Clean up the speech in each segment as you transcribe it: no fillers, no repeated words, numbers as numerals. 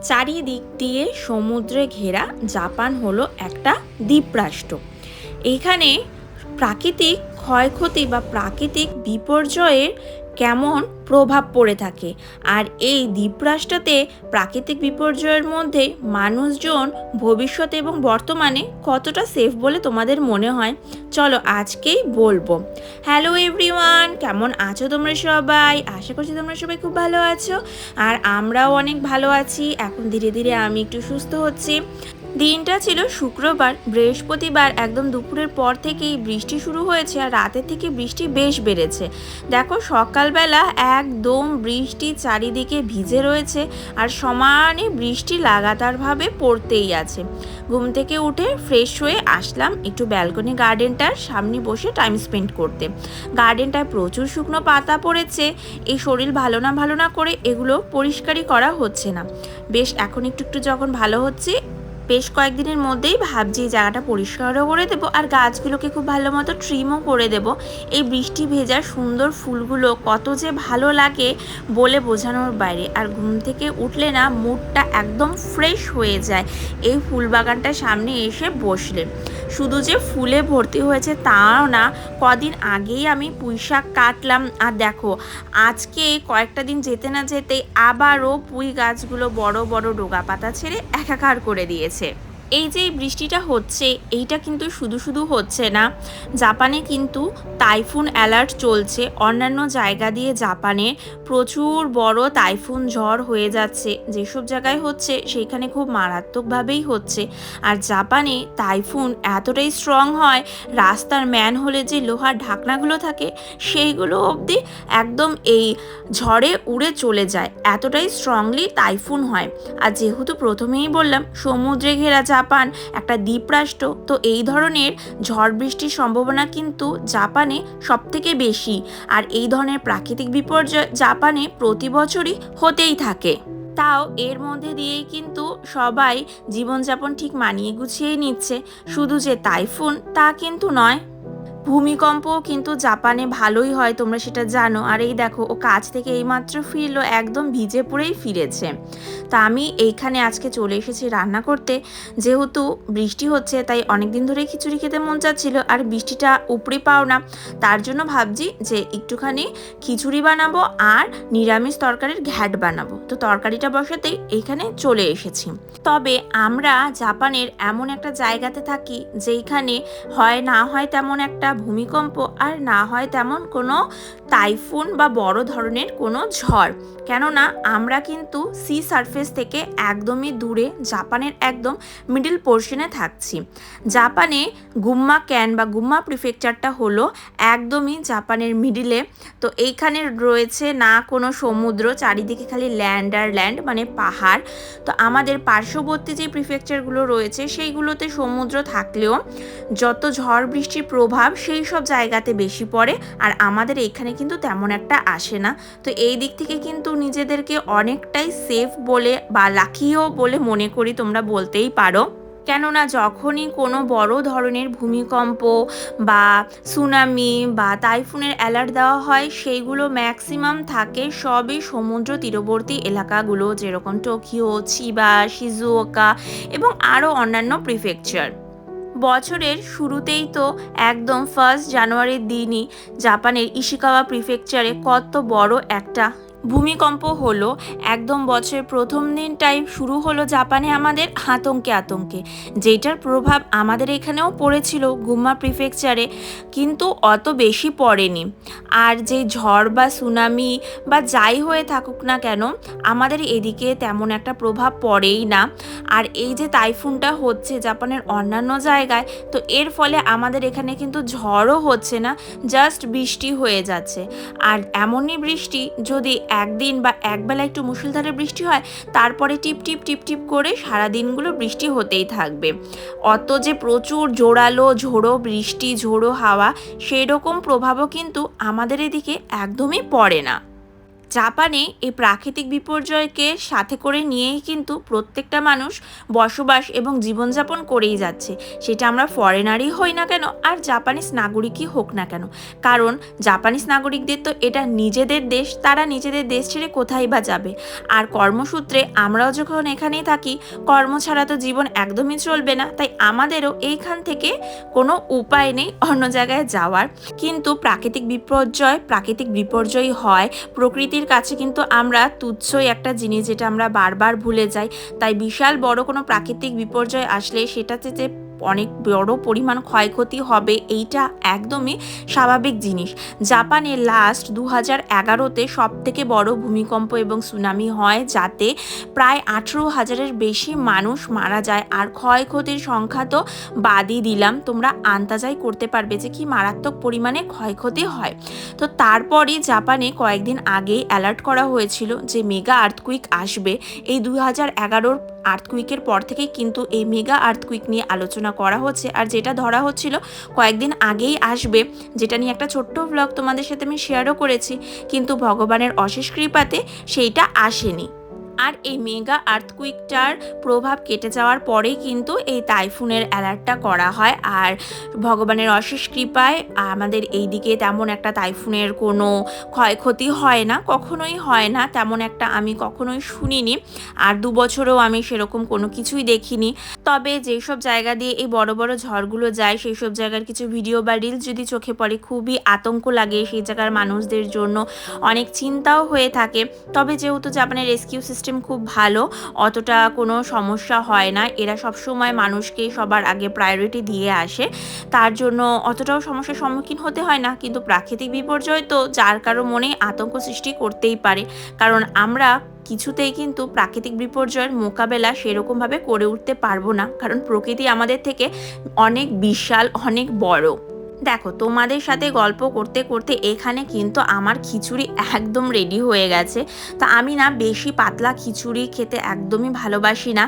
চারিদিক দিয়ে সমুদ্রে ঘেরা জাপান হলো একটা দ্বীপরাষ্ট্র। এখানে প্রাকৃতিক ক্ষয়ক্ষতি বা প্রাকৃতিক বিপর্যয়ের কেমন প্রভাব পড়ে থাকে, আর এই দ্বীপরাষ্ট্রতে প্রাকৃতিক বিপর্যয়ের মধ্যে মানুষজন ভবিষ্যতে এবং বর্তমানে কতটা সেফ বলে তোমাদের মনে হয়, চলো আজকেই বলবো। হ্যালো এভরিওয়ান, কেমন আছো তোমরা সবাই? আশা করছি তোমরা সবাই খুব ভালো আছো, আর আমরাও অনেক ভালো আছি। এখন ধীরে ধীরে আমি একটু সুস্থ হচ্ছি। দিনটা ছিল শুক্রবার। বৃহস্পতিবার একদম দুপুরের পর থেকেই বৃষ্টি শুরু হয়েছে, আর রাতের থেকে বৃষ্টি বেশ বেড়েছে। দেখো সকালবেলা একদম বৃষ্টি চারিদিকে ভিজে রয়েছে, আর সমানে বৃষ্টি লাগাতারভাবে পড়তেই আছে। ঘুম থেকে উঠে ফ্রেশ হয়ে আসলাম একটু ব্যালকনি গার্ডেনটার সামনে বসে টাইম স্পেন্ড করতে। গার্ডেনটায় প্রচুর শুকনো পাতা পড়েছে। এই শরীর ভালো না করে এগুলো পরিষ্কারই করা হচ্ছে না। বেশ এখন একটু একটু যখন ভালো হচ্ছে, বেশ কয়েকদিনের মধ্যেই ভাবছি এই জায়গাটা পরিষ্কারও করে দেবো, আর গাছগুলোকে খুব ভালো মতো ট্রিমও করে দেবো। এই বৃষ্টি ভেজা সুন্দর ফুলগুলো কত যে ভালো লাগে বলে বোঝানোর বাইরে। আর ঘুম থেকে উঠলে না মুডটা একদম ফ্রেশ হয়ে যায় এই ফুল বাগানটার সামনে এসে বসলে। শুধু যে ফুলে ভর্তি হয়েছে তাও না, কদিন আগেই আমি পুঁইশাক কাটলাম, আর দেখো আজকে কয়েকটা দিন যেতে না যেতেই আবারও পুঁই গাছগুলো বড় বড় ডোগা পাতা ছেড়ে একাকার করে দিয়েছে। এই যে বৃষ্টিটা হচ্ছে, এইটা কিন্তু শুধু শুধু হচ্ছে না, জাপানে কিন্তু টাইফুন অ্যালার্ট চলছে। অন্যান্য জায়গা দিয়ে জাপানে প্রচুর বড় টাইফুন ঝড় হয়ে যাচ্ছে। যেসব জায়গায় হচ্ছে সেইখানে খুব মারাত্মকভাবেই হচ্ছে। আর জাপানে টাইফুন এতটাই স্ট্রং হয়, রাস্তার ম্যানহোলে যে লোহার ঢাকনাগুলো থাকে সেইগুলো অবধি একদম এই ঝড়ে উড়ে চলে যায়, এতটাই স্ট্রংলি টাইফুন হয়। আর যেহেতু প্রথমেই বললাম সমুদ্রে ঘেরা জাপান একটা দ্বীপরাষ্ট্র, তো এই ধরনের ঝড় বৃষ্টির সম্ভাবনা কিন্তু জাপানে সবথেকে বেশি। আর এই ধরনের প্রাকৃতিক বিপর্যয় জাপানে প্রতি বছরই হতেই থাকে। তাও এর মধ্যে দিয়েই কিন্তু সবাই জীবনযাপন ঠিক মানিয়ে গুছিয়ে নিচ্ছে। শুধু যে টাইফুন তা কিন্তু নয়, ভূমিকম্পও কিন্তু জাপানে ভালোই হয়, তোমরা সেটা জানো। আর এই দেখো ও কাজ থেকে এইমাত্র ফিরলো, একদম ভিজে পড়েই ফিরেছে। তা আমি এইখানে আজকে চলে এসেছি রান্না করতে। যেহেতু বৃষ্টি হচ্ছে তাই অনেকদিন ধরে খিচুড়ি খেতে মন চাচ্ছিল, আর বৃষ্টিটা উপরে পাও না, তার জন্য ভাবছি যে একটুখানি খিচুড়ি বানাবো আর নিরামিষ তরকারির ঘ্যাট বানাবো। তো তরকারিটা বসাতেই এইখানে চলে এসেছি। তবে আমরা জাপানের এমন একটা জায়গাতে থাকি যেইখানে হয় না হয় তেমন একটা ভূমিকম্প, আর না হয় তেমন কোনো টাইফুন বা বড় ধরনের কোনো ঝড়। কেননা আমরা কিন্তু সি সারফেস থেকে একদমই দূরে, জাপানের একদম মিডল পোর্শনে থাকছি। জাপানে গুম্মা ক্যান বা গুম্মা প্রিফেকচারটা হলো একদমই জাপানের মিডিলে। তো এইখানে রয়েছে না কোনো সমুদ্র, চারিদিকে খালি ল্যান্ড আর ল্যান্ড, মানে পাহাড়। তো আমাদের পার্শ্ববর্তী যে প্রিফেকচারগুলো রয়েছে সেইগুলোতে সমুদ্র থাকলেও যত ঝড় বৃষ্টির প্রভাব সেই সব জায়গাতে বেশি পড়ে, আর আমাদের এখানে কিন্তু তেমন একটা আসে না। তো এই দিক থেকে কিন্তু নিজেদেরকে অনেকটাই সেফ বলে বা লাকিও বলে মনে করি, তোমরা বলতেই পারো। কেননা যখনই কোনো বড় ধরনের ভূমিকম্প বা সুনামি বা টাইফুনের অ্যালার্ট দেওয়া হয়, সেইগুলো ম্যাক্সিমাম থাকে সবই সমুদ্র তীরবর্তী এলাকাগুলো, যেরকম টোকিও, চিবা, শিজুওকা এবং আরও অন্যান্য প্রিফেকচার। বছরের শুরুতেই তো একদম 1 জানুয়ারির দিনই জাপানের ইশিকাওয়া প্রিফেকচারে কত বড় একটা ভূমিকম্প হলো। একদম বছরের প্রথম দিনটাই শুরু হলো জাপানে আমাদের আতঙ্কে, যেটার প্রভাব আমাদের এখানেও পড়েছিল গুম্মা প্রিফেকচারে, কিন্তু অত বেশি পড়েনি। আর যে ঝড় বা সুনামি বা যাই হয়ে থাকুক না কেন, আমাদের এদিকে তেমন একটা প্রভাব পড়েই না। আর এই যে টাইফুনটা হচ্ছে জাপানের অন্যান্য জায়গায়, তো এর ফলে আমাদের এখানে কিন্তু ঝড়ও হচ্ছে না, জাস্ট বৃষ্টি হয়ে যাচ্ছে। আর এমনই বৃষ্টি যদি একদিন বা একবেলা একটু মুষলধারে বৃষ্টি হয়, তারপরে টিপ টিপ টিপ টিপ করে সারা দিনগুলো বৃষ্টি হতেই থাকবে। অত যে প্রচুর জোরালো ঝোড়ো বৃষ্টি, ঝোড়ো হাওয়া, সেই রকম প্রভাবও কিন্তু আমাদের এদিকে একদমই পড়ে না। জাপানে এই প্রাকৃতিক বিপর্যয়কে সাথে করে নিয়েই কিন্তু প্রত্যেকটা মানুষ বসবাস এবং জীবনযাপন করেই যাচ্ছে, সেটা আমরা ফরেনারই হই না কেন আর জাপানিজ নাগরিকই হোক না কেন। কারণ জাপানিজ নাগরিকদের তো এটা নিজেদের দেশ, তারা নিজেদের দেশ ছেড়ে কোথায় বা যাবে। আর কর্মসূত্রে আমরাও যখন এখানেই থাকি, কর্ম ছাড়া তো জীবন একদমই চলবে না, তাই আমাদেরও এইখান থেকে কোনো উপায় নেই অন্য জায়গায় যাওয়ার। কিন্তু প্রাকৃতিক বিপর্যয় হয়, প্রকৃতির কাছে কিন্তু আমরা তুচ্ছই একটা জিনিস, যেটা আমরা বারবার ভুলে যাই। তাই বিশাল বড় কোনো প্রাকৃতিক বিপর্যয় আসলে সেটাতে যে অনেক বড় পরিমাণ ক্ষয়ক্ষতি হবে, এইটা একদমই স্বাভাবিক জিনিস। জাপানে লাস্ট 2011-তে সব থেকে বড় ভূমিকম্প এবং সুনামি হয়, যাতে প্রায় 18,000-এর বেশি মানুষ মারা যায়। আর ক্ষয়ক্ষতির সংখ্যা তো বাদই দিলাম, তোমরা আন্দাজাই করতে পারবে যে কি মারাত্মক পরিমাণে ক্ষয়ক্ষতি হয়। তো তারপরই জাপানে কয়েকদিন আগেই অ্যালার্ট করা হয়েছিল যে মেগা আর্থকুইক আসবে। এই 2011-র আর্থকুইকের পর থেকেই কিন্তু এই মেগা আর্থকুইক নিয়ে আলোচনা করা হচ্ছে, আর যেটা ধরা হচ্ছিল কয়েকদিন আগেই আসবে, যেটা নিয়ে একটা ছোট্ট ব্লগ তোমাদের সাথে আমি শেয়ারও করেছি, কিন্তু ভগবানের অশেষ কৃপাতে সেইটা আসেনি। আর এই মেগা আর্থকুইকটার প্রভাব কেটে যাওয়ার পরেই কিন্তু এই টাইফুনের অ্যালার্টটা করা হয়। আর ভগবানের অশেষ কৃপায় আমাদের এই দিকে তেমন একটা টাইফুনের কোনো ক্ষয়ক্ষতি হয় না, কখনোই হয় না, তেমন একটা আমি কখনোই শুনিনি। আর 2 বছরেও আমি সেরকম কোনো কিছুই দেখিনি। তবে যেসব জায়গা দিয়ে এই বড় বড় ঝড়গুলো যায়, সেই সব জায়গার কিছু ভিডিও বা রিলস যদি চোখে পড়ে, খুবই আতঙ্ক লাগে সেই জায়গার মানুষদের জন্য, অনেক চিন্তাও হয়ে থাকে। তবে যেহেতু জাপানের রেস্কিউ সিস্টেম খুব ভালো, অতটা কোনো সমস্যা হয় না, এরা সবসময় মানুষকে সবার আগে প্রায়োরিটি দিয়ে আসে, তার জন্য অতটাও সমস্যার সম্মুখীন হতে হয় না। কিন্তু প্রাকৃতিক বিপর্যয় তো যার কারো মনে আতঙ্ক সৃষ্টি করতেই পারে, কারণ আমরা কিছুতেই কিন্তু প্রাকৃতিক বিপর্যয়ের মোকাবেলা সেরকমভাবে করে উঠতে পারবো না, কারণ প্রকৃতি আমাদের থেকে অনেক বিশাল, অনেক বড়। দেখো, তোমাদের সাথে গল্প করতে করতে এখানে কিন্তু আমার খিচুড়ি একদম রেডি হয়ে গেছে। তা আমি না বেশি পাতলা খিচুড়ি খেতে একদমই ভালোবাসি না।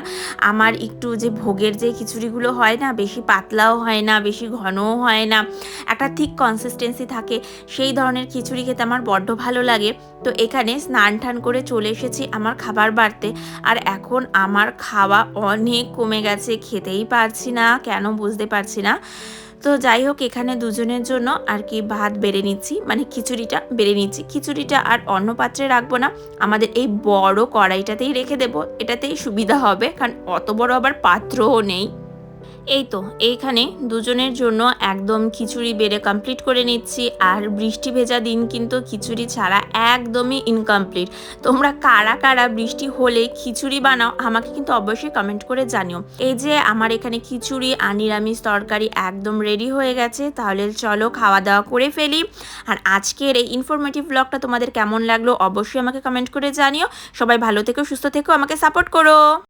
আমার একটু যে ভোগের যে খিচুড়িগুলো হয় না, বেশি পাতলাও হয় না, বেশি ঘনও হয় না, একটা ঠিক কনসিস্টেন্সি থাকে, সেই ধরনের খিচুড়ি খেতে আমার বড্ড ভালো লাগে। তো এখানে স্নান টান করে চলে এসেছি আমার খাবার বাড়তে, আর এখন আমার খাওয়া অনেক কমে গেছে, খেতেই পারছি না কেন বুঝতে পারছি না। তো যাই হোক, এখানে দুজনের জন্য আর কি ভাত বেড়ে নিচ্ছি, মানে খিচুড়িটা বেড়ে নিচ্ছি। খিচুড়িটা আর অন্য পাত্রে রাখবো না, আমাদের এই বড় কড়াইটাতেই রেখে দেবো, এটাতেই সুবিধা হবে, কারণ অত বড় আবার পাত্রও নেই। এই তো এইখানে দুজনের জন্য একদম খিচুড়ি বেড়ে কমপ্লিট করে নিচ্ছি। আর বৃষ্টি ভেজা দিন কিন্তু খিচুড়ি ছাড়া একদমই ইনকমপ্লিট। তোমরা কারা কারা বৃষ্টি হলে খিচুড়ি বানাও আমাকে কিন্তু অবশ্যই কমেন্ট করে জানিও। এই যে আমার এখানে খিচুড়ি আর নিরামিষ তরকারি একদম রেডি হয়ে গেছে, তাহলে চলো খাওয়া দাওয়া করে ফেলি। আর আজকের এই ইনফরমেটিভ ব্লগটা তোমাদের কেমন লাগলো অবশ্যই আমাকে কমেন্ট করে জানিও। সবাই ভালো থেকো, সুস্থ থেকো, আমাকে সাপোর্ট করো।